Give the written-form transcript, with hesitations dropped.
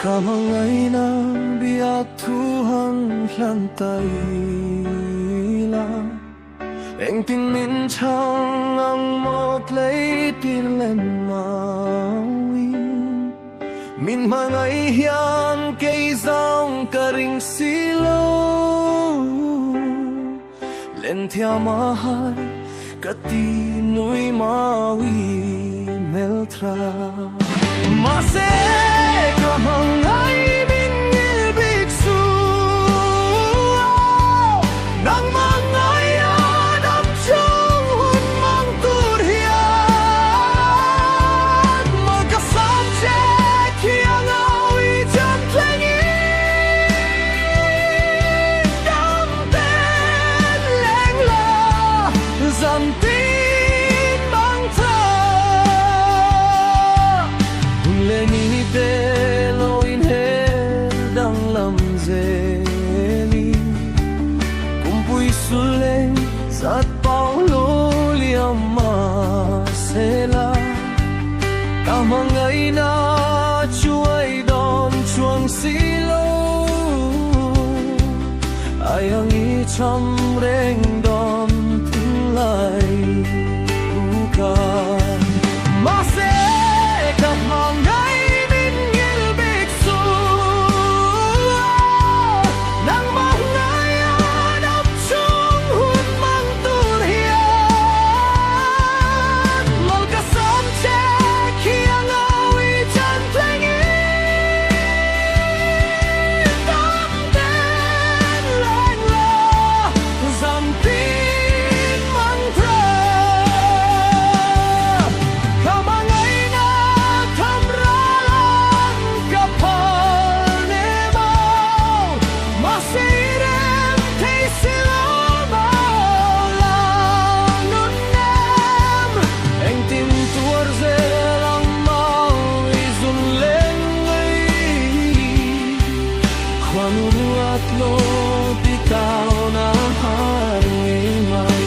Kamangay na biyak Tuhan lantai la Eng tin min chang ang mo play tin len mawi Min mangay hiyan kay zong karing silo Len tia mahal katinoy mawi meltra Mase kamangay min ilbiksu Nang mangayan ang siyang hunmang turhiyan Magkasamsek hiyang awi dyan tlengin Damten lengla zantin bang tra Lenini telo inhel dang lamzeli Kumpuy suleng sat paulo liama sela Kamangay na chuay don chuang silo Ayang icham reng don tulay bukan Mase kamangay min ilbiksu Nang mangayan ang siyang hunmang turhiyan Magkasamsek hiyang awi dyan tlengin Damten lengla zantin mantra Kamangay na tamralan kapal nemaw Masirem tay silamaw langon nem Eng tintuar zelang mau izun lengay Kwanungat lo bitaw na harimay